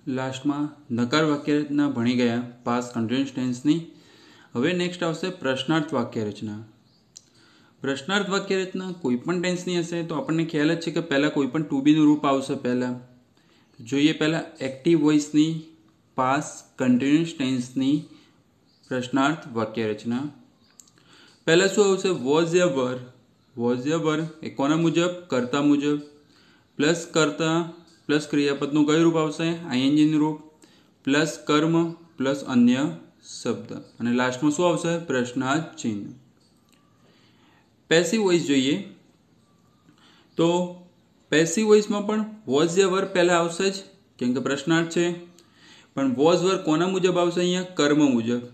Last में नकार वाक्य रचना भणी गया पास्ट कंटिन्यूअस टेन्सनी। हवे नेक्स्ट आवशे प्रश्नार्थ वाक्य रचना। प्रश्नार्थ वाक्य रचना कोईपण टेन्सनी हशे तो आपने ख्याल ज छे के पहला कोईपण टू बी नुं रूप आवशे। पहला जोईए पहला एक्टिव वॉइसनी पास्ट कंटिन्यूअस टेन्सनी प्रश्नार्थ वाक्य रचना। पहला शुं आवशे वॉज या वर। वॉज या वर ए कोना मुजब कर्ता मुजब प्लस कर्ता प्लस क्रियापदनुं कयुं रूप आवशे आईएनजी नुं रूप प्लस कर्म प्लस अन्य शब्द अने लास्ट में शुं आवशे प्रश्नार्थ चिन्ह। पेसिव वॉइस जोईए तो पेसिव वॉइस में पण वॉज या वर पहला आवशे ज केम के प्रश्नार्थ छे। पण वॉज वर कोना मुजब आवशे अहींया कर्म मुजब।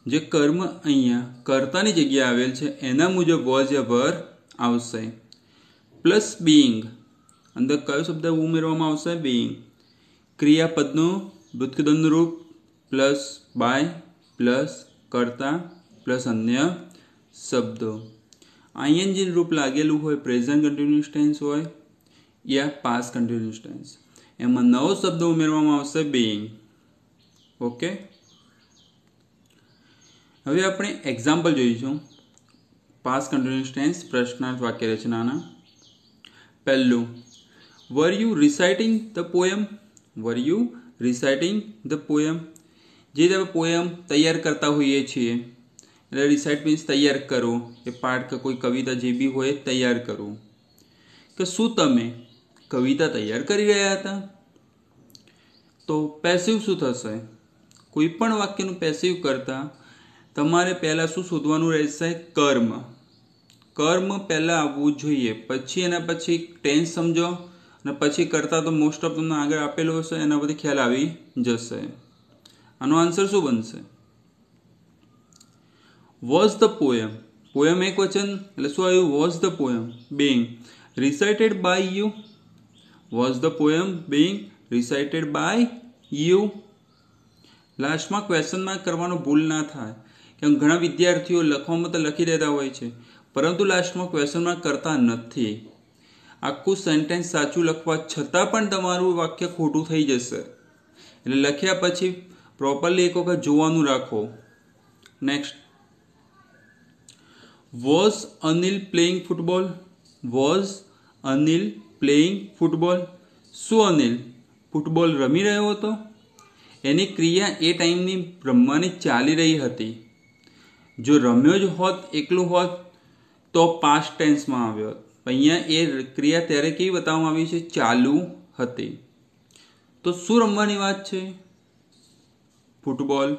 जे कर्म अहींया कर्तानी जग्याए आवेल छे एना मुजब वॉज या वर आवशे। प्लस बीइंग अंदर कयो शब्द उमेरवामां आवशे बीइंग। क्रियापदनुं भूतकाळનું रूप प्लस बाय प्लस कर्ता प्लस अन्य शब्दों। आईएनजी रूप लागेलुं होय प्रेजेंट कंटिन्यूअस टेन्स होय या पास्ट कंटिन्यूअस टेन्स एमां नवो शब्द उमेरवामां आवशे बीइंग। ओके हवे आपणे एक्जाम्पल जोईशुं पास्ट कंटिन्यूअस टेन्स प्रश्नार्थ वाक्य रचनाना। पहेलुं were you reciting the poem. Were you reciting the poem जे आप पोएम तैयार करता होइए छीए એટલે रिसाइट मीन्स तैयार करो ए पाठ का कोई कविता जे भी होय तैयार करो કે શું તમે કવિતા તૈયાર કરી રહ્યા હતા। તો પેસિવ શું થશે કોઈ પણ વાક્યનું પેસિવ કરતા તમારે પહેલા શું શોધવાનું રહેશે કર્મ। કર્મ પહેલા આવવું જોઈએ પછી એના પછી ટેન્સ સમજો અને પછી કરતા તો મોસ્ટ ઓફ તમને આગળ આપેલો હશે એના પરથી ખ્યાલ આવી જશે। આનો આન્સર શું બનશે વોઝ ધ પોએમ। પોએમ એક વચન એટલે શું આવ્યું was the poem being recited by you। was the poem being recited by you। Last में क्वेश्चन मार्क करवानो भूल ना थाय केम घणा विद्यार्थीओ लखवामां तो लखी देता होय छे परंतु लास्ट में क्वेश्चन मार्क करता नथी। आखुं सेंटेन्स साचुं लखवा छतां पण तमारुं वाक्य खोटुं थई जशे એટલે લખ્યા પછી પ્રોપરલી એક વખત જોવાનું રાખો। Next was Anil playing football। was Anil playing football। શું અનિલ ફૂટબોલ રમી રહ્યો હતો એની ક્રિયા એ ટાઈમની રમવાની ચાલી રહી હતી। જો રમ્યો જ હોત એકલું હોત તો પાસ્ટ ટેન્સમાં આવ્યો હોત અહીંયા એ ક્રિયા ત્યારે કેવી બતાવવામાં આવી છે ચાલુ હતી। તો શું રમવાની વાત છે ફૂટબોલ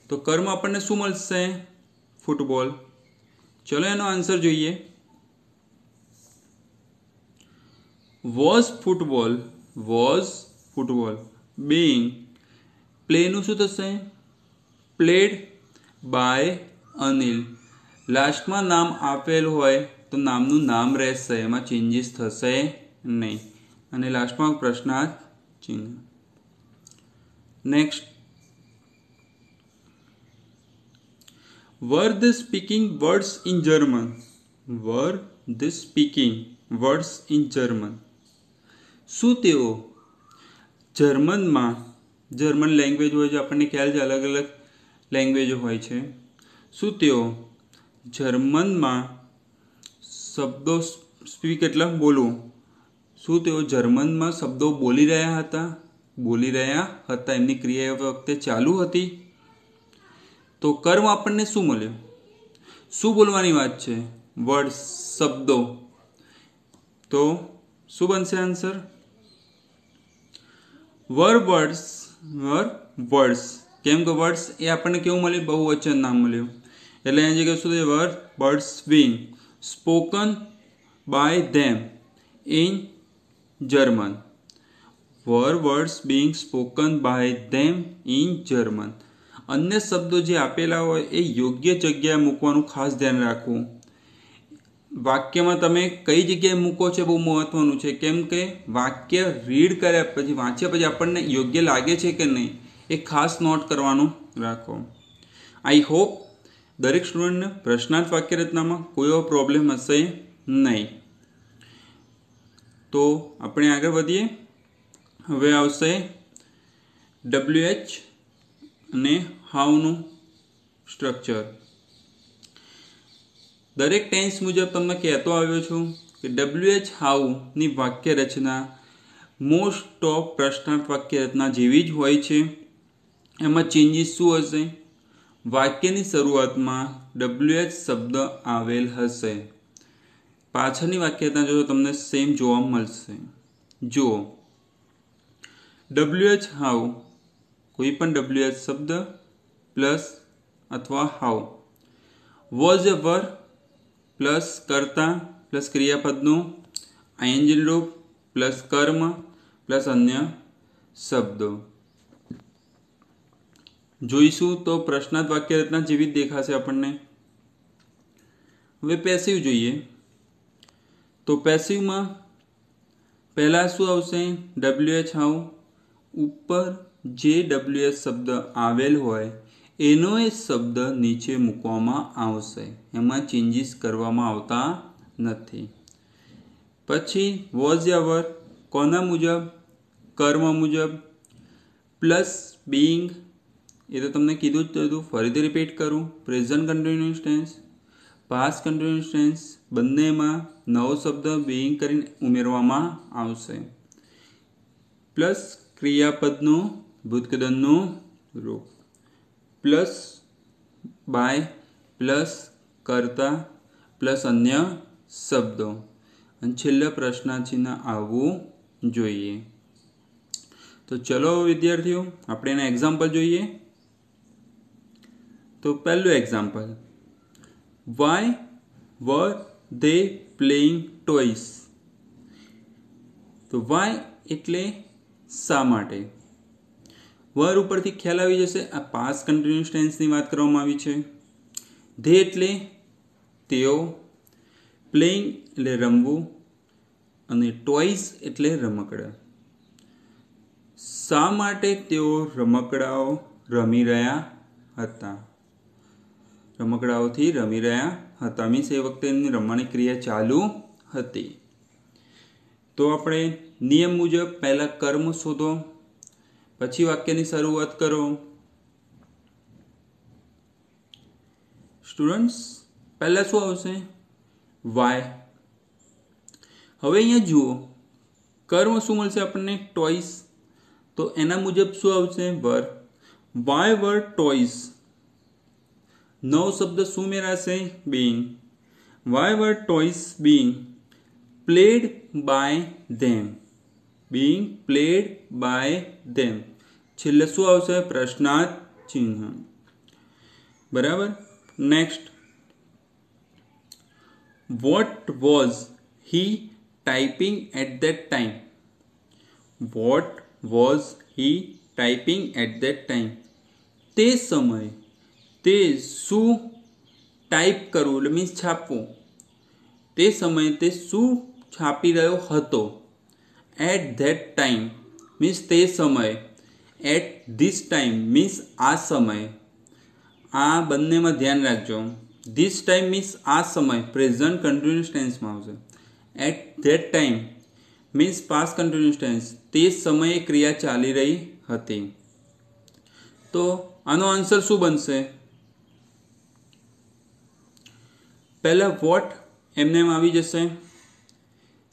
તો કર્મ આપણને શું મળશે ફૂટબોલ। ચલો એનો આન્સર જોઈએ was football being play નું શું થશે played by અનિલ। લાસ્ટમાં નામ આપેલ હોય તો નામનું નામ રહેશે એમાં ચેન્જીસ થશે નહીં અને લાસ્ટમાં પ્રશ્નાર્થ ચિહ્ન। Next were they speaking words in German। were they speaking words in German। શું તેઓ જર્મનમાં જર્મન લેંગ્વેજ હોય છે આપણને ખ્યાલ છે અલગ અલગ લેંગ્વેજો હોય છે શું તેઓ જર્મનમાં શબ્દો સ્પીક એટલે બોલવું શું તેઓ જર્મનમાં શબ્દો બોલી રહ્યા હતા એમની ક્રિયા એ વખતે ચાલુ હતી। તો કર્મ આપણને શું મળ્યું શું બોલવાની વાત છે વર્ડ્સ શબ્દો તો શું બનશે આન્સર were words કેમ કે વર્ડ્સ એ આપણને કેવું મળ્યું બહુવચન નામ મળ્યું એટલે એની જગ્યાએ શું થશે were words being spoken by them in German। were words being spoken by them in German। अन्य शब्दों जे आपेला होय ए योग्य जग्याए मूकवानुं खास ध्यान राखवुं। वाक्य में तमे कई जग्याए मूको छो बहु महत्वनुं छे केम के वाक्य रीड कर्या पछी वांच्या पछी आपणने योग्य लागे छे के नहीं ए खास नोट करवानुं राखो। आई होप दरेक स्टुडंटने प्रश्नार्थ वाक्य रचनामां कोई एवो प्रॉब्लम हशे नहीं। तो આપણે આગળ વધીએ। હવે આવશે WH અને હાઉનું સ્ટ્રક્ચર. દરેક ટેન્સ મુજબ તમને કહેતો આવ્યો છું કે WH હાઉની વાક્ય રચના મોસ્ટ ઓફ પ્રશ્નાર્થ વાક્ય રચના જેવી જ હોય છે. એમાં ચેન્જીસ શું હશે? વાક્યની શરૂઆતમાં WH શબ્દ આવેલ હશે. પાછળની વાક્ય રચના જો તમને સેમ જોવા મળશે. જો WH હાઉ, કોઈ પણ WH શબ્દ પ્લસ અથવા how, was A verb plus કર્તા પ્લસ ક્રિયાપદનું આઈએનજી રૂપ પ્લસ કર્મ પ્લસ અન્ય શબ્દો. જોઈશું તો પ્રશ્નાર્થ વાક્ય રચના જેવી જ દેખાશે આપણને. હવે પેસિવ જોઈએ તો પેસિવમાં પહેલા શું આવશે? WH હાઉ, ઉપર જે WH શબ્દ આવેલ હોય એનો એ શબ્દ નીચે મૂકવામાં આવશે. એમાં ચેન્જીસ કરવામાં આવતા નથી. પછી વોઝ યા વર, કોના મુજબ? કર્મ મુજબ. પ્લસ બીઇંગ, એ તો તમને કીધું જ હતું, ફરીથી રિપીટ કરું. Present continuous tense, past continuous tense બંનેમાં નવો શબ્દ બીઇંગ કરીને ઉમેરવામાં આવશે. પ્લસ ક્રિયાપદનું ભૂતકદનનું રૂપ, પ્લસ બાય પ્લસ કર્તા પ્લસ અન્ય શબ્દો અને છેલ્લે પ્રશ્નાર્થ આવવું જોઈએ. તો ચલો વિદ્યાર્થીઓ આપણે એના એક્ઝામ્પલ જોઈએ. તો પહેલું example, why were they playing toys. તો વાય એટલે શા માટે. વર ઉપરથી ખ્યાલ આવી જશે આ પાસ્ટ કન્ટિન્યુઅસ ટેન્સની વાત કરવામાં આવી છે. ધે એટલે તેઓ, પ્લેઇંગ એટલે રમવું અને ટોયસ એટલે રમકડા. શા માટે તેઓ રમકડાઓ રમી રહ્યા હતા? રમકડાઓથી રમી રહ્યા હતા મીન્સ એ વખતે એમની રમવાની ક્રિયા ચાલુ હતી. તો આપણે નિયમ મુજબ પહેલા કર્મ શોધો, પછી વાક્યની શરૂઆત કરો. સ્ટુડન્ટ્સ પહેલા શું આવશે? વાય. હવે અહીંયા જુઓ, કર્મ શું મળશે આપણને? ટોયસ. તો એના મુજબ શું આવશે? વર. Why were toys. નવો શબ્દ શું મેળાશે? Being. Why were toys being played by them. Being played by them. છેલ્લે શું આવશે? પ્રશ્નાર્થ ચિહ્ન. બરાબર. Next, what was he typing at that time. What was he typing at that time. તે સમયે તે શું ટાઈપ કરવું એટલે મીન્સ છાપવું. તે સમયે તે શું છાપી રહ્યો હતો? એટ ધેટ ટાઈમ મીન્સ તે સમયે. એટ ધીસ ટાઈમ મીન્સ આ સમય. આ બંનેમાં ધ્યાન રાખજો. ધીસ ટાઈમ મીન્સ આ સમય પ્રેઝન્ટ કન્ટિન્યુઅસ ટેન્સમાં આવશે. At that time means past continuous tense. તે સમયે ક્રિયા ચાલી રહી હતી. તો આનો આન્સર શું બનશે? પહેલા વોટ એમને એમ આવી જશે.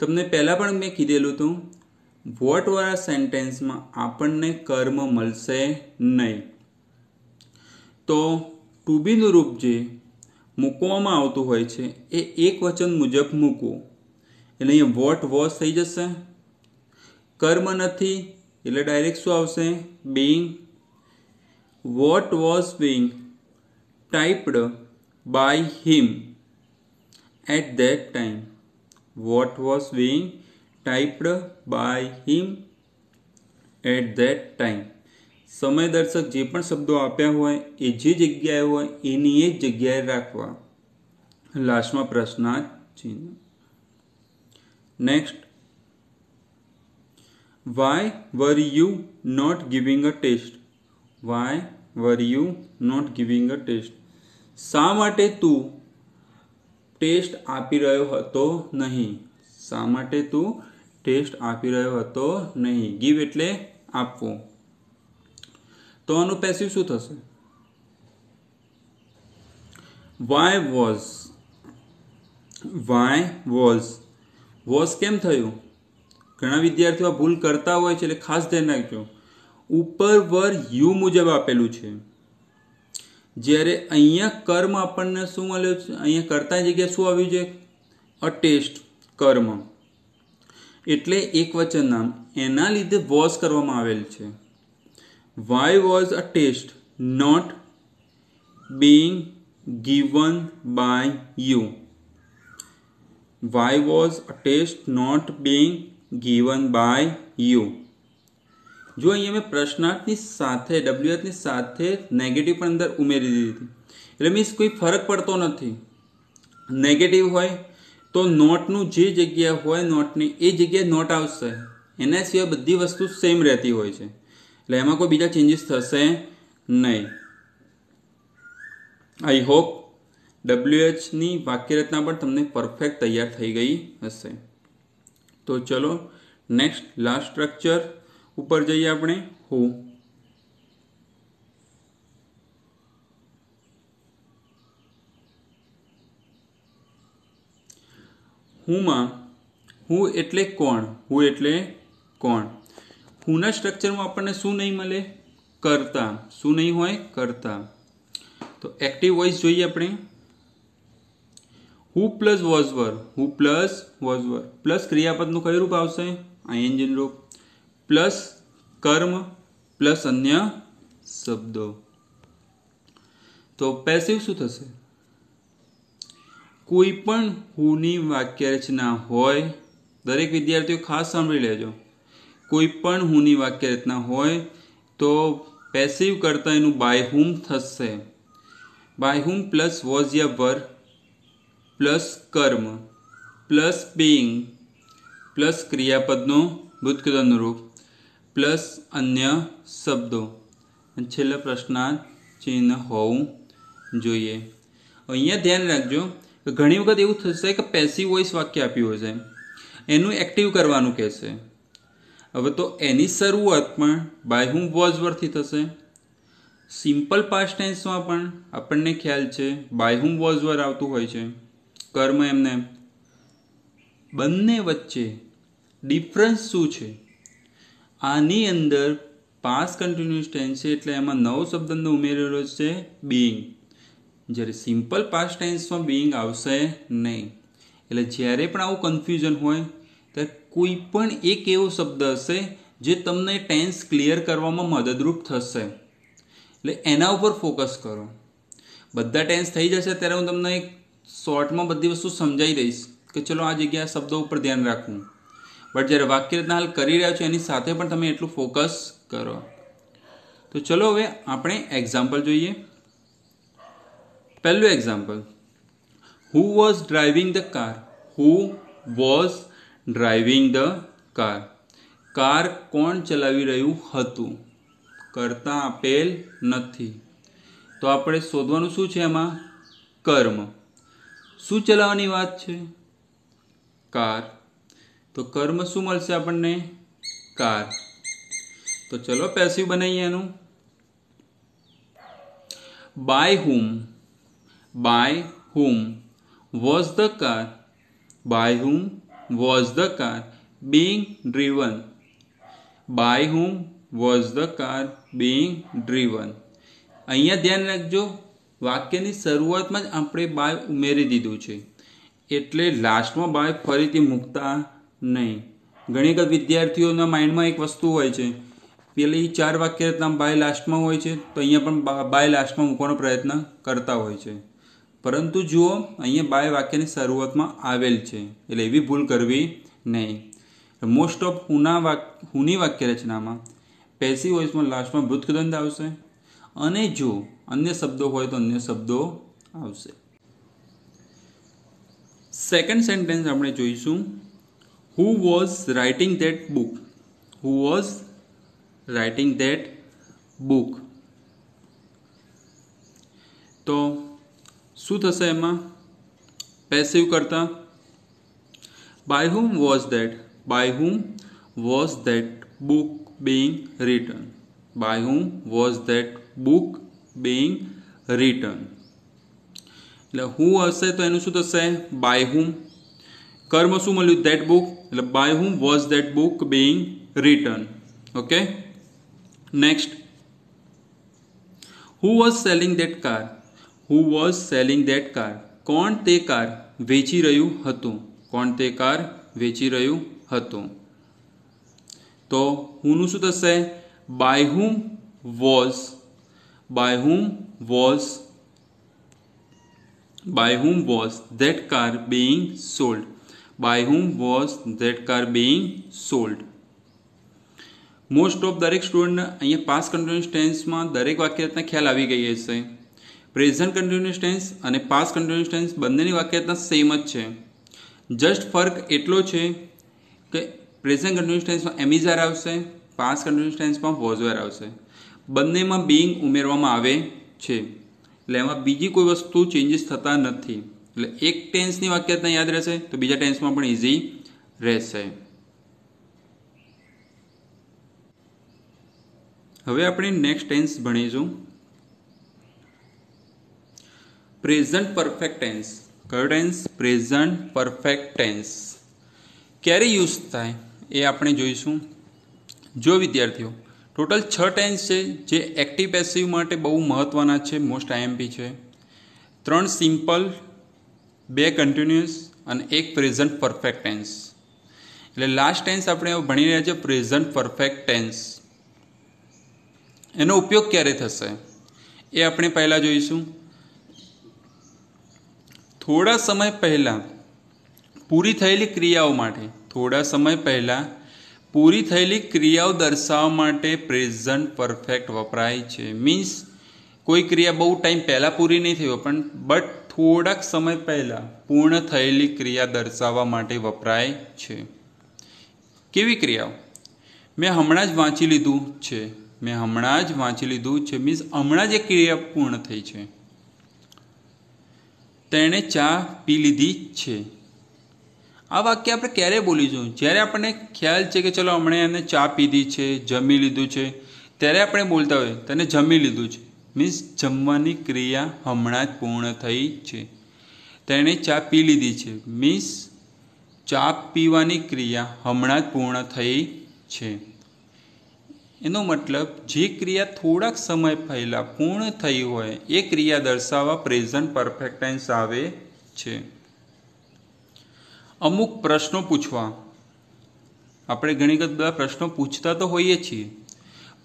તમને પહેલા પણ મેં કીધેલું હતું, વોટ વાળા સેન્ટેન્સમાં આપણને કર્મ મળશે નહીં. તો ટુ બીનું રૂપ જે મૂકવામાં આવતું હોય છે એ એક વચન મુજબ મૂકવું. એટલે અહીંયા વોટ વોઝ થઈ જશે. કર્મ નથી એટલે ડાયરેક્ટ શું આવશે? Being. What was being typed by him at that time. What was being typed by him at that time. સમય દર્શક જે પણ શબ્દો આપ્યા હોય એ જે જગ્યાએ હોય એની એ જ જગ્યાએ રાખવા. લાસ્ટમાં પ્રશ્નાર્થ ચિહ્ન. Next, why were you not giving a test? Why were you not giving a test? શા માટે તું ટેસ્ટ આપી રહ્યો હતો નહીં? શા માટે તું ટેસ્ટ આપી રહ્યો હતો નહીં? ગીવ એટલે આપવું. તો આનું પેસિવ શું થશે? વાય વોઝ કેમ થયું? ઘણા વિદ્યાર્થીઓ ભૂલ કરતા હોય છે, એટલે ખાસ ધ્યાન રાખજો. ઉપર વર યુ મુજબ આપેલું છે, જ્યારે અહીંયા કર્મ આપણને શું મળ્યું છે? અહીંયા કરતા જગ્યાએ શું આવ્યું છે? અ ટેસ્ટ, કર્મ, એટલે એક વચન નામ, એના લીધે વોઝ કરવામાં આવેલ છે. Why was a test not being given by you. Why was a test not being given by you? જો અહીંયા મેં પ્રશ્નાર્થની સાથે WH ની સાથે નેગેટિવ પણ અંદર ઉમેરી દીધી, એટલે મીન્સ કોઈ ફરક પડતો નથી. નેગેટિવ હોય તો નોટનું જે જગ્યા હોય નોટની એ જગ્યાએ નોટ આવશે, એના સિવાય બધી વસ્તુ સેમ રહેતી હોય છે, એટલે એમાં કોઈ બીજા ચેન્જીસ થશે નહીં. આઈ હોપ WHની વાક્યરચના પણ તમને પરફેક્ટ તૈયાર થઈ ગઈ હશે. તો ચલો નેક્સ્ટ લાસ્ટ સ્ટ્રક્ચર ઉપર જઈએ આપણે. હું એટલે કોણ? હુના સ્ટ્રક્ચરમાં આપણને શું નહીં મળે? કર્તા. શું નહીં હોય? કર્તા. તો એક્ટિવ વોઇસ જોઈએ આપણે. હુ પ્લસ વોઝ વર પ્લસ ક્રિયાપદનું કયું રૂપ આવશે? આઈએનજી રૂપ, પ્લસ કર્મ પ્લસ અન્ય શબ્દો. તો પેસિવ શું થશે? કોઈ પણ હુની વાક્યરચના હોય, દરેક વિદ્યાર્થીઓ ખાસ સાંભળી લેજો, કોઈ પણ હુની વાક્યરચના હોય તો પેસિવ કરતા એનું બાય હુમ થશે. બાય હુમ પ્લસ વોઝ યા વર પ્લસ કર્મ પ્લસ being પ્લસ ક્રિયાપદનું ભૂતકાળનું રૂપ પ્લસ અન્ય શબ્દો, અને છેલ્લા પ્રશ્નાર્થ ચિહ્ન હોવું જોઈએ. અહીંયા ધ્યાન રાખજો, ઘણી વખત એવું થશે કે પેસિવ વોઇસ વાક્ય આપ્યું હશે, એનું એક્ટિવ કરવાનું કહેશે. હવે તો એની શરૂઆત પણ બાય હુમ વોઝ વરથી થશે. સિમ્પલ પાસ્ટ ટેન્સમાં પણ આપણને ખ્યાલ છે બાય હુમ વોઝ વર આવતું હોય છે, કર્મ એમને. બંને વચ્ચે ડિફરન્સ શું છે? આની અંદર પાસ્ટ કન્ટિન્યુઅસ ટેન્સ છે, એટલે એમાં નવો શબ્દ ઉમેરેલો છે બીઇંગ, જ્યારે સિમ્પલ પાસ્ટ ટેન્સમાં બીઇંગ આવશે નહીં. એટલે જ્યારે પણ આવું કન્ફ્યુઝન હોય ત્યારે કોઈ પણ એક એવો શબ્દ હશે જે તમને ટેન્સ ક્લિયર કરવામાં મદદરૂપ થશે, એટલે એના ઉપર ફોકસ કરો. બધા ટેન્સ થઈ જશે ત્યારે હું તમને એક શોર્ટમાં બધી વસ્તુ સમજાવી દઈશ કે ચલો આ જગ્યા શબ્દો ઉપર ધ્યાન રાખવું, બટ જ્યારે વાક્યરચના હાલ કરી રહ્યા છો એની સાથે પણ તમે એટલું ફોકસ કરો. તો ચલો હવે આપણે એક્ઝામ્પલ જોઈએ. પહેલું example, who was driving the car? Who was driving the car? Car કોણ ચલાવી રહ્યું હતું? કરતા આપેલ નથી, તો આપણે શોધવાનું શું છે એમાં? કર્મ. શું ચલાવવાની વાત છે? કાર. તો કર્મ શું મળશે આપણને? કાર. તો ચલો પેસિવ બનાવીએ એનું. By whom was the car? By whom was the car being driven? By whom was the car being driven? અહીંયા ધ્યાન રાખજો, વાક્યની શરૂઆતમાં જ આપણે બાય ઉમેરી દીધું છે, એટલે લાસ્ટમાં બાય ફરીથી મૂકતા નહીં. ઘણી વખત વિદ્યાર્થીઓના માઇન્ડમાં એક વસ્તુ હોય છે, પેલી 4 વાક્યરચના બાય લાસ્ટમાં હોય છે, તો અહીંયા પણ બાય લાસ્ટમાં મૂકવાનો પ્રયત્ન કરતા હોય છે, પરંતુ જુઓ અહીંયા બાય વાક્યની શરૂઆતમાં આવેલ છે, એટલે એવી ભૂલ કરવી નહીં. મોસ્ટ ઓફ હુની વાક્યરચનામાં પેસિવ વોઇસમાં લાસ્ટમાં ભૂતકૃદંત આવશે, અને જો અન્ય શબ્દો હોય તો અન્ય શબ્દો આવશે. સેકન્ડ સેન્ટેન્સ આપણે જોઈશું. Who was writing that book? Who was writing that book? તો શું થશે એમાં? પેસિવ કરતા by whom was that? By whom was that book being written? By whom was that book being written. એટલે હું હશે તો એનું શું થશે? By whom. કર્મ શું મળ્યું? That book. એટલે by whom was that book being written. Okay. Next, who was selling that car. Who was selling that car. કોણ તે કાર વેચી રહ્યું હતું? કોણ તે કાર વેચી રહ્યું હતું? તો હુંનું શું થશે? By whom was. By whom was. By whom was that car being sold. By whom was that car being sold. Most of દરેક સ્ટુડન્ટ અહીંયા પાસ્ટ કન્ટિન્યુઅસ ટેન્સમાં દરેક વાક્યરચના ખ્યાલ આવી ગઈ હશે. પ્રેઝન્ટ કન્ટિન્યુઅસ ટેન્સ અને પાસ્ટ કન્ટિન્યુઅસ ટેન્સ બંનેની વાક્યરચના સેમ જ છે. જસ્ટ ફર્ક એટલો છે કે પ્રેઝન્ટ કન્ટિન્યુઅસ ટેન્સમાં એમિઝાર આવશે, પાસ્ટ કન્ટિન્યુઅસ ટેન્સમાં વોઝવેર આવશે. બંનેમાં બીંગ ઉમેરવામાં આવે છે, એટલે એમાં બીજી કોઈ વસ્તુ ચેન્જીસ થતા નથી. એટલે એક ટેન્સની વાક્યરચના યાદ રહેશે તો બીજા ટેન્સમાં પણ ઇઝી રહેશે. હવે આપણે નેક્સ્ટ ટેન્સ ભણીશું પ્રેઝન્ટ પરફેક્ટ ટેન્સ. કયો ટેન્સ? Present perfect tense. ક્યારે યુઝ થાય એ આપણે જોઈશું. જો વિદ્યાર્થીઓ, ટોટલ 6 ટેન્સ છે જે એક્ટિવ પેસિવ માટે બહુ મહત્વના છે, મોસ્ટ આઈએમપી છે. 3 સિમ્પલ, 2 કન્ટિન્યુઅસ અને 1 પ્રેઝન્ટ પરફેક્ટ ટેન્સ. એટલે લાસ્ટ ટેન્સ આપણે ભણી રહ્યા છીએ પ્રેઝન્ટ પરફેક્ટ ટેન્સ. એનો ઉપયોગ ક્યારે થશે એ આપણે પહેલાં જોઈશું. થોડા સમય પહેલાં પૂરી થયેલી ક્રિયાઓ માટે, થોડા સમય પહેલાં પૂરી થયેલી ક્રિયાઓ દર્શાવવા માટે પ્રેઝન્ટ પરફેક્ટ વપરાય છે. મીન્સ કોઈ ક્રિયા બહુ ટાઈમ પહેલાં પૂરી નહીં થઈ હોય પણ થોડાક સમય પહેલાં પૂર્ણ થયેલી ક્રિયા દર્શાવવા માટે વપરાય છે. કેવી ક્રિયાઓ? મેં હમણાં જ વાંચી લીધું છે. મેં હમણાં જ વાંચી લીધું છે મીન્સ હમણાં જ એક ક્રિયા પૂર્ણ થઈ છે. તેણે ચા પી લીધી છે. આ વાક્ય આપણે ક્યારે બોલીશું? જ્યારે આપણને ખ્યાલ છે કે ચલો હમણાં એને ચા પીધી છે, જમી લીધું છે, ત્યારે આપણે બોલતા હોય તેને જમી લીધું છે. મીન્સ જમવાની ક્રિયા હમણાં જ પૂર્ણ થઈ છે. તેણે ચા પી લીધી છે મીન્સ ચા પીવાની ક્રિયા હમણાં જ પૂર્ણ થઈ છે. એનો મતલબ જે ક્રિયા થોડાક સમય પહેલાં પૂર્ણ થઈ હોય એ ક્રિયા દર્શાવવા પ્રેઝન્ટ પરફેક્ટ ટેન્સ આવે છે. અમુક પ્રશ્નો પૂછવા. આપણે ઘણી વખત બધા પ્રશ્નો પૂછતા તો હોઈએ છીએ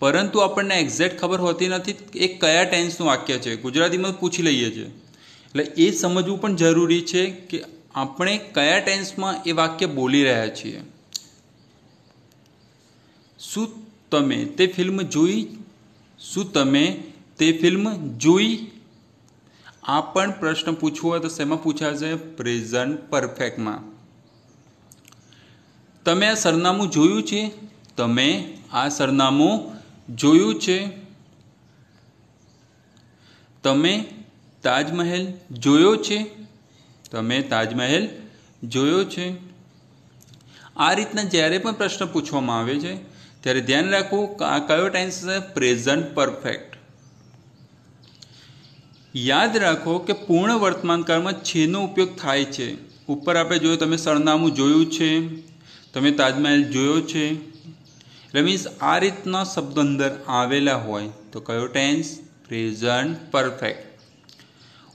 પરંતુ આપણને એક્ઝેક્ટ ખબર હોતી નથી એ કયા ટેન્સનું વાક્ય છે. ગુજરાતીમાં પૂછી લઈએ છીએ, એટલે એ સમજવું પણ જરૂરી છે કે આપણે કયા ટેન્સમાં એ વાક્ય બોલી રહ્યા છીએ. શું તમે તે ફિલ્મ જોઈ? શું તમે તે ફિલ્મ જોઈ? આ પણ પ્રશ્ન પૂછવો હોય તો શેમાં પૂછાશે? પ્રેઝન્ટ પરફેક્ટમાં. તમે આ સરનામું જોયું છે? તમે આ સરનામું જોયું છે? તમે તાજમહેલ જોયો છે? તમે તાજમહેલ જોયો છે? આ રીતના જ્યારે પણ પ્રશ્ન પૂછવામાં આવે છે ત્યારે ધ્યાન રાખવું આ કયો ટેન્સ છે? Present perfect. યાદ રાખો કે પૂર્ણ વર્તમાનકાળમાં છેનો ઉપયોગ થાય છે. ઉપર આપણે જોયું તમે સરનામું જોયું છે, તમે તાજમહેલ જોયો છે, એટલે મીન્સ આ રીતના શબ્દ અંદર આવેલા હોય તો કયો ટેન્સ? Present perfect.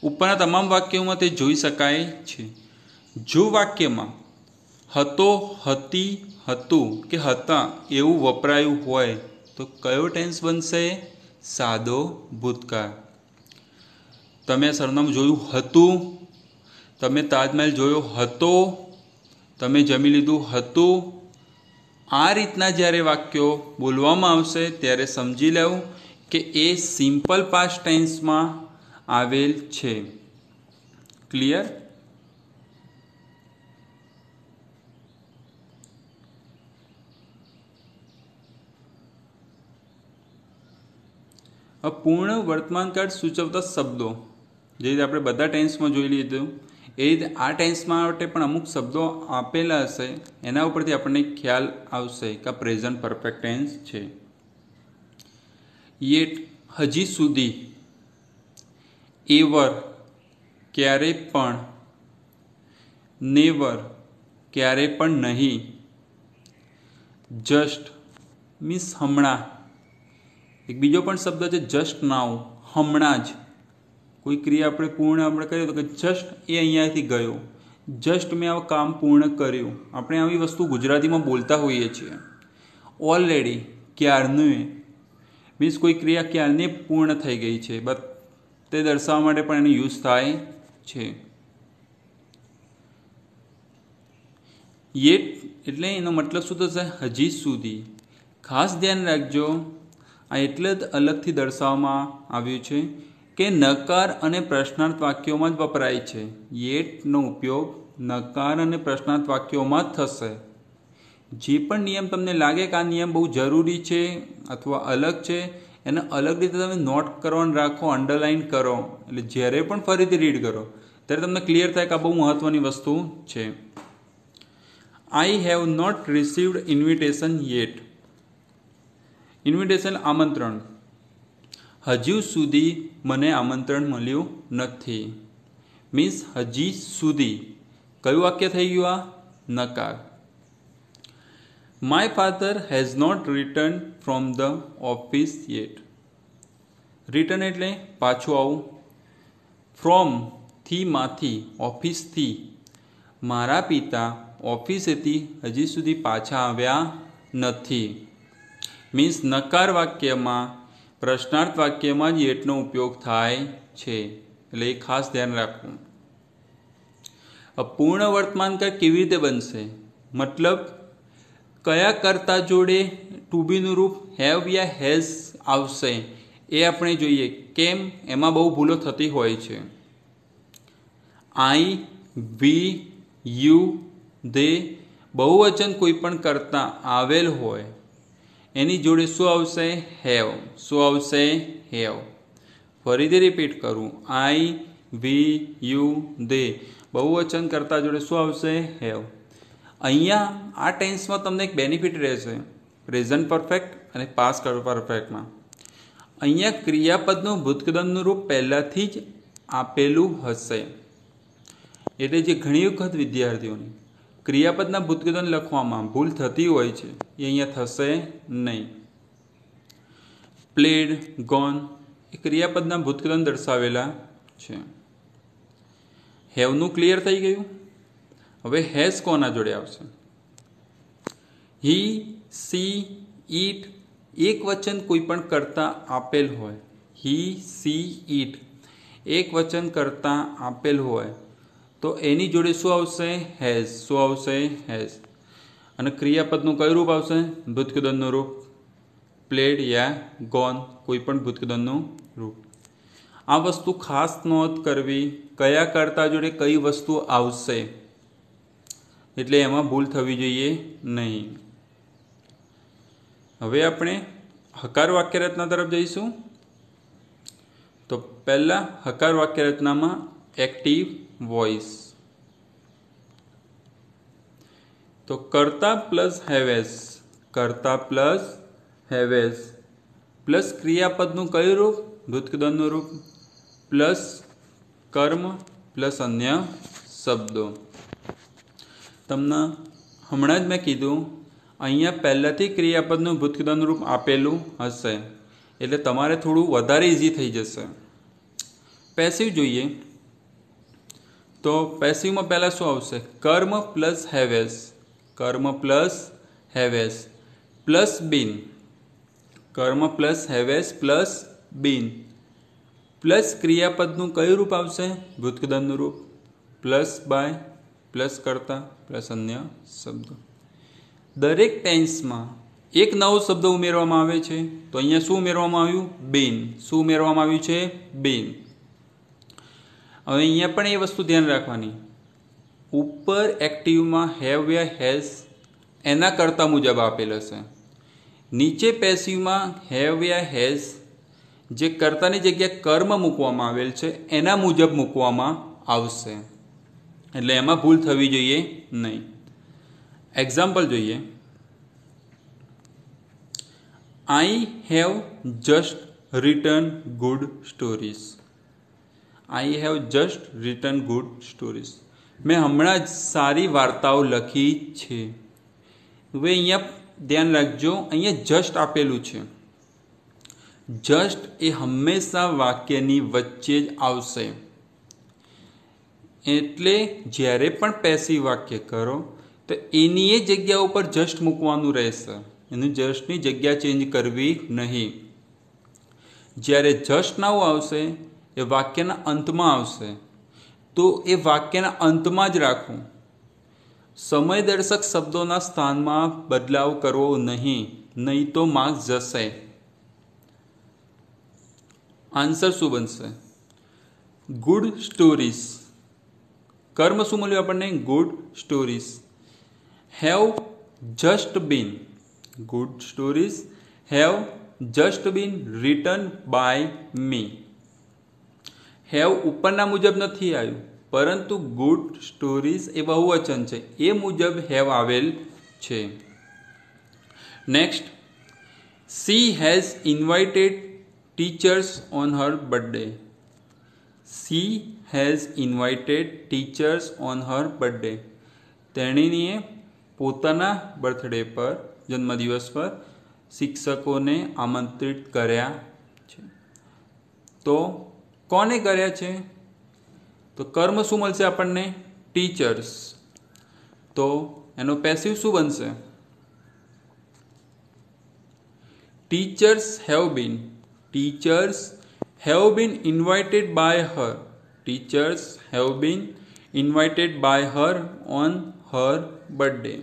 ઉપરના તમામ વાક્યોમાં તે જોઈ શકાય છે. જો વાક્યમાં હતો, હતી, હતું કે હતા એવું વપરાયું હોય તો કયો ટેન્સ બનશે? સાદો ભૂતકાળ. તમે આ સરનામું જોયું હતું, તમે તાજમહેલ જોયો હતો, તમે જમી લીધું હતું. આ રીતના જ્યારે વાક્યો બોલવામાં આવશે ત્યારે સમજી લેવું કે એ સિમ્પલ પાસ્ટ ટેન્સમાં આવેલ છે. ક્લિયર? પૂર્ણ વર્તમાનકાળ સૂચવતા શબ્દો જે રીતે આપણે બધા ટેન્સમાં જોઈ લીધું એ રીતે આ ટેન્સમાં માટે પણ અમુક શબ્દો આપેલા હશે, એના ઉપરથી આપણને ખ્યાલ આવશે કે આ પ્રેઝન્ટ પરફેક્ટ ટેન્સ છે. યેટ હજી સુધી, એવર ક્યારે પણ, નેવર ક્યારે પણ નહીં, જસ્ટ મીન્સ હમણાં. એક બીજો પણ શબ્દ છે જસ્ટ નાઉ, હમણાં જ. કોઈ ક્રિયા આપણે પૂર્ણ આપણે કરીએ તો કે જસ્ટ એ અહીંયાથી ગયો, જસ્ટ મેં આ કામ પૂર્ણ કર્યું. આપણે આવી વસ્તુ ગુજરાતીમાં બોલતા હોઈએ છીએ. ઓલરેડી ક્યારનું, મીન્સ કોઈ ક્રિયા ક્યારની પૂર્ણ થઈ ગઈ છે બસ તે દર્શાવવા માટે પણ એનો યુઝ થાય છે. યેટ એટલે એનો મતલબ શું થશે? હજી સુધી. ખાસ ધ્યાન રાખજો, આ એટલે જ અલગથી દર્શાવવામાં આવ્યું છે કે નકાર અને પ્રશ્નાર્થ વાક્યોમાં જ વપરાય છે. યેટનો ઉપયોગ નકાર અને પ્રશ્નાર્થ વાક્યોમાં જ થશે. જે પણ નિયમ તમને લાગે કે આ નિયમ બહુ જરૂરી છે અથવા અલગ છે, એને અલગ રીતે તમે નોટ કરવાનું રાખો, અંડરલાઇન કરો. એટલે જ્યારે પણ ફરીથી રીડ કરો ત્યારે તમને ક્લિયર થાય કે આ બહુ મહત્ત્વની વસ્તુ છે. I have not received invitation yet. Invitation આમંત્રણ. હજુ સુધી મને આમંત્રણ મળ્યું નથી. મીન્સ હજી સુધી. કયું વાક્ય થઈ ગયું? આ નકાર. My father has not return from the office yet. Return એટલે પાછું આવું. ફ્રોમ થી માંથી, ઓફિસથી. મારા પિતા ઓફિસેથી હજી સુધી પાછા આવ્યા નથી. મીન્સ નકાર વાક્યમાં, પ્રશ્નાર્થ વાક્યમાં જ યેટનો ઉપયોગ થાય છે. એટલે એ ખાસ ધ્યાન રાખવું. પૂર્ણ વર્તમાનકાળ કેવી રીતે બનશે? મતલબ કયા કર્તા જોડે ટુ બીનું રૂપ હેવ યા હેઝ આવશે એ આપણે જોઈએ. કેમ? એમાં બહુ ભૂલો થતી હોય છે. આઈ, વી, યુ, દે બહુવચન કોઈ પણ કરતા આવેલ હોય એની જોડે શું આવશે? હેવ. શું આવશે? હેવ. ફરીથી રિપીટ કરું. આઈ, વી, યુ, દે બહુવચન કરતા જોડે શું આવશે? હેવ. અહીંયા આ ટેન્સમાં તમને એક બેનિફિટ રહેશે પ્રેઝન્ટ પરફેક્ટ અને પાસ્ટ પરફેક્ટમાં. અહીંયા ક્રિયાપદનું ભૂતકૃતનું રૂપ પહેલાંથી જ આપેલું હશે. એટલે જે ઘણી વખત વિદ્યાર્થીઓને ક્રિયાપદના ભૂતકૃતન લખવામાં ભૂલ થતી હોય છે એ અહીંયા થશે નહીં. પ્લેડ, ગોન એ ક્રિયાપદના ભૂતકૃતન દર્શાવેલા છે. હેવનું ક્લિયર થઈ ગયું. હવે હેઝ કોના જોડે આવશે? હી, સી, ઈટ એક વચન કોઈ પણ કરતા આપેલ હોય. હી, સી, ઈટ એક વચન કરતા આપેલ હોય તો એની જોડે શું આવશે? હેઝ. શું આવશે? હેઝ. અને ક્રિયાપદનું કયું રૂપ આવશે? ભૂતકૃતનનું રૂપ. પ્લેડ યા ગોન કોઈ પણ ભૂતકૃતનનું રૂપ. આ વસ્તુ ખાસ નોંધ કરવી, કયા કર્તા જોડે કઈ વસ્તુ આવશે એટલે એમાં ભૂલ થવી જોઈએ નહીં. હવે આપણે હકાર વાક્યરચના તરફ જઈશું. તો પહેલા હકાર વાક્યરચનામાં એક્ટિવ વોઇસ. તો કર્તા પ્લસ હેવેસ, કર્તા પ્લસ હેવેસ પ્લસ ક્રિયાપદનું કયું રૂપ? ભૂતકૃતનનું રૂપ પ્લસ કર્મ પ્લસ અન્ય શબ્દો. તમને હમણાં જ મેં કીધું અહીંયા પહેલાંથી ક્રિયાપદનું ભૂતકૃતનનું રૂપ આપેલું હશે એટલે તમારે થોડું વધારે ઇઝી થઈ જશે. પેસિવ જોઈએ તો પેસિવમાં પહેલાં શું આવશે? કર્મ પ્લસ હેવેસ, કર્મ પ્લસ હેવેસ પ્લસ બીન, કર્મ plus haves plus been plus ક્રિયાપદનું કયું રૂપ આવશે? ભૂતકૃતનનું રૂપ પ્લસ બાય પ્લસ કરતા પ્લસ અન્ય શબ્દો. દરેક ટેન્સમાં એક નવો શબ્દ ઉમેરવામાં આવે છે. તો અહીંયા શું ઉમેરવામાં આવ્યું? બીન. શું ઉમેરવામાં આવ્યું છે? બીન. હવે અહીંયા પણ એ વસ્તુ ધ્યાન રાખવાની, ઉપર એક્ટિવમાં હેવ યા હેઝ એના કરતા મુજબ આપેલ હશે. નીચે પેસિવમાં હેવ યા હેઝ જે કર્તાની જગ્યાએ કર્મ મૂકવામાં આવેલ છે એના મુજબ મૂકવામાં આવશે. એટલે એમાં ભૂલ થવી જોઈએ નહીં. એક્ઝામ્પલ જોઈએ. I have just written good stories. I have just written good stories. મેં હમણાં જ સારી વાર્તાઓ લખી છે. હવે અહીંયા ધ્યાન રાખજો, અહીંયા જસ્ટ આપેલું છે. જસ્ટ એ હંમેશા વાક્યની વચ્ચે જ આવશે. એટલે જ્યારે પણ પેસિવ વાક્ય કરો તો એની એ જગ્યા ઉપર જસ્ટ મૂકવાનું રહેશે. એનું જસ્ટની જગ્યા ચેન્જ કરવી નહીં. જ્યારે જસ્ટ નાઉ આવશે એ વાક્યના અંતમાં આવશે તો એ વાક્યના અંતમાં જ રાખવું. સમયદર્શક શબ્દોના સ્થાનમાં બદલાવ કરવો નહીં તો માર્ક્સ જશે. આન્સર શું બનશે? Good stories. કર્મ શું મળ્યું આપણને? Good stories. Have just been. Good stories have just been written by me. Have ઉપરના મુજબ નથી આવ્યું, પરંતુ ગુડ સ્ટોરીઝ એ બહુવચન છે, એ મુજબ હેવ આવેલ છે. Next, she has invited teachers on her birthday. She has invited teachers on her birthday. તેણીએ પોતાના બર્થડે પર, જન્મદિવસ પર શિક્ષકોને આમંત્રિત કર્યા છે. તો કોને કર્યા છે? તો કર્મ શું મળશે આપણને? ટીચર્સ. તો એનો પેસિવ શું બનશે? Teachers have been. Teachers have been invited by her. Teachers have been invited by her on her birthday.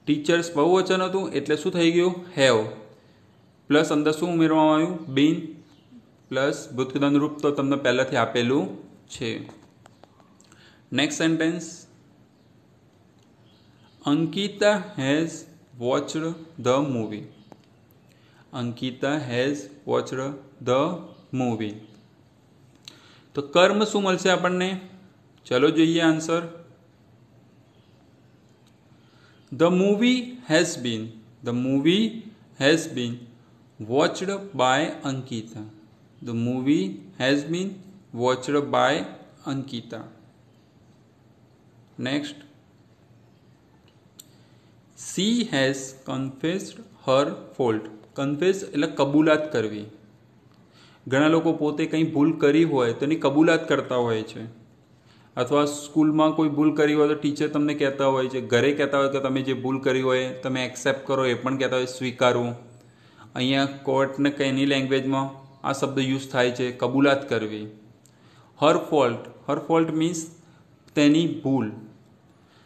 Teachers બહુવચન હતું એટલે શું થઈ ગયું? હેવ પ્લસ અંદર શું ઉમેરવામાં આવ્યું? બીન પ્લસ ભૂતકાળનું રૂપ તો તમને પહેલાથી આપેલું છે. Next sentence, Ankita has watched the movie. Ankita has watched the movie. તો કર્મ શું મળશે આપણને? ચલો જોઈએ answer. The movie has been. The movie has been watched by Ankita. The movie has been watched by Ankita. Next, she has confessed her fault. Confess એટલે કબૂલાત કરવી. ઘણા લોકો પોતે કંઈ ભૂલ કરી હોય તો એની કબૂલાત કરતા હોય છે. અથવા સ્કૂલમાં કોઈ ભૂલ કરી હોય તો ટીચર તમને કહેતા હોય છે, ઘરે કહેતા હોય કે તમે જે ભૂલ કરી હોય તમે એક્સેપ્ટ કરો, એ પણ કહેતા હોય સ્વીકારવું. અહીંયા કોર્ટને કંઈની લેંગ્વેજમાં આ શબ્દ યુઝ થાય છે, કબૂલાત કરવી. હર ફોલ્ટ. હર ફોલ્ટ મીન્સ તેની ભૂલ.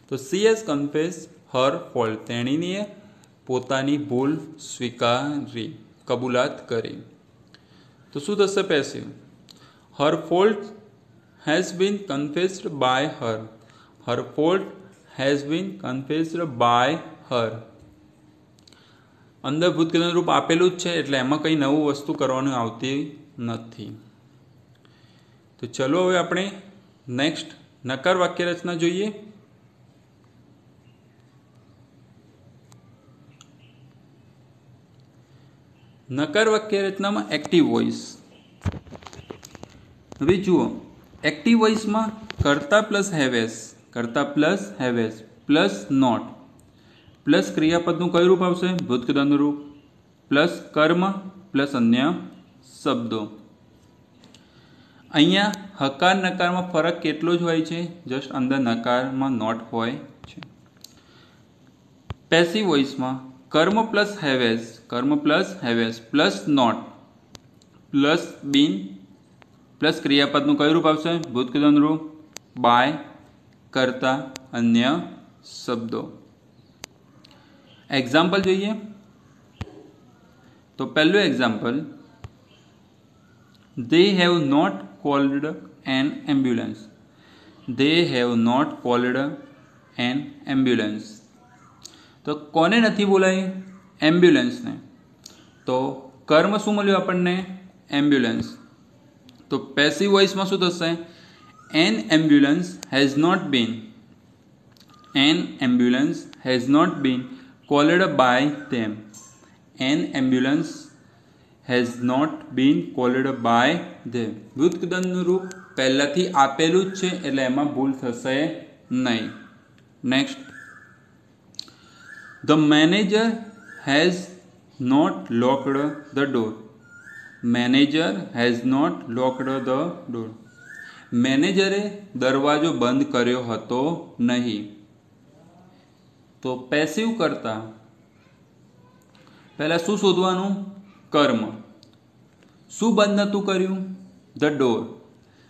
તો she has confess Har fault. તેણીએ પોતાની ભૂલ સ્વીકારી, કબૂલાત કરી. તો શું થશે passive? Har fault has been confessed by her. Her fault has been confessed by her. અંદર ભૂતકાળનું રૂપ આપેલું જ છે એટલે એમાં કંઈ નવું વસ્તુ કરવાનું આવતી નથી. તો ચલો હવે આપણે નેક્સ્ટ નકાર વાક્ય રચના જોઈએ. નકાર વાક્ય રચનામાં એક્ટિવ વોઇસ. હવે જુઓ, એક્ટિવ વોઇસમાં કર્તા પ્લસ હેવેસ, કર્તા plus haves plus not plus ક્રિયાપદનું કયું રૂપ આવશે? ભૂતકાળનું રૂપ પ્લસ કર્મ પ્લસ અન્ય શબ્દો. અહીંયા હકાર નકારમાં ફરક કેટલો જ હોય છે? જસ્ટ અંદર નકારમાં નોટ હોય છે. પેસિવ વોઇસમાં કર્મ પ્લસ હેવેસ, કર્મ plus haves plus not plus been plus ક્રિયાપદનું કયું રૂપ આવશે? ભૂતકાળનું રૂપ બાય કરતા અન્ય શબ્દો. એક્ઝામ્પલ જોઈએ તો પહેલું example, they have not called an ambulance. They have not called an ambulance. તો કોને નથી બોલાવી? એમ્બ્યુલન્સને. તો કર્મ શું મળ્યું આપણને? એમ્બ્યુલન્સ. તો પેસિવ વોઇસમાં શું થશે? An ambulance has not been, an ambulance has not been called by them. An ambulance has not been called by them. વ્યુત્ક્રમનું રૂપ પહેલાથી આપેલું જ છે એટલે એમાં ભૂલ થશે નહીં. Next, the manager has not locked the door. Manager has not locked the door. મેનેજરે દરવાજો બંધ કર્યો હતો નહીં. તો પેસિવ કરતા પહેલા શું શોધવાનું? કર્મ. શું બંધ નહોતું કર્યું? The door.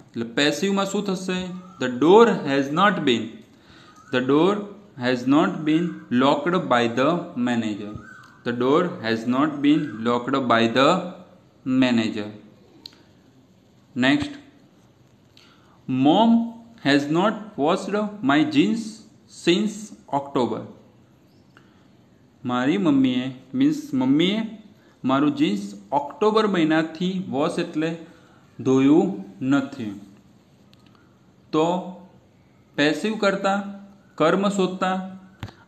એટલે પેસિવમાં શું થશે? The door has not been locked by the manager. The door has not been locked by the manager. Next, mom has not washed my jeans since October. મારી મમ્મીએ મારું જીન્સ ઓક્ટોબર મહિનાથી wash એટલે ધોયું નથી. તો પેસિવ કરતા કર્મ શોધતા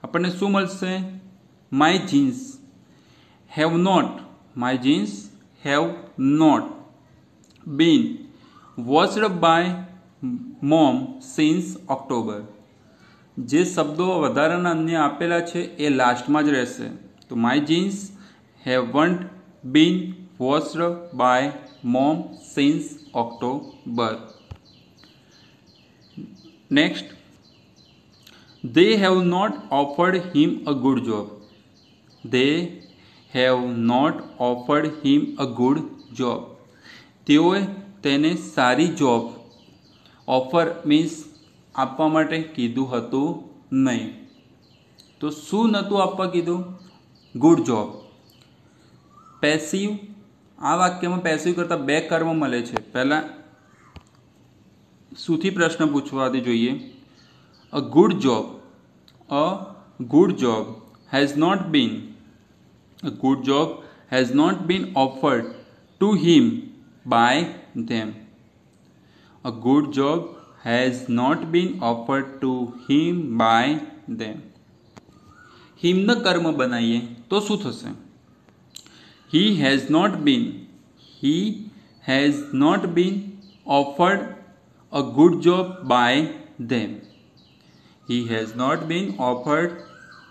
આપણને શું મળશે? My jeans have not been washed by mom since October. જે શબ્દો વધારાના અન્ય આપેલા છે એ લાસ્ટમાં જ રહેશે. તો my jeans haven't been washed by mom since October. Next, they have not offered him a good job. તેઓએ તેને સારી જોબ ઓફર મીન્સ આપવા માટે કીધું હતું નહીં. તો શું નહોતું આપવા કીધું? Good job. પેસિવ, આ વાક્યમાં પેસિવ કરતાં બે કર્મ મળે છે. પહેલાં શુંથી પ્રશ્ન પૂછવાથી જોઈએ. A good job has not been offered to him by them. A good job has not been offered to him by them. હિમને કર્મ બનાવીએ તો શું થશે? He has not been offered a good job by them. He has not been offered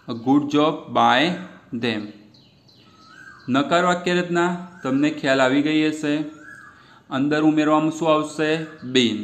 a good job by them. નકાર વાક્ય રચના તમને ખ્યાલ આવી ગઈ હશે. અંદર ઉમેરવામાં શું આવશે? બીન.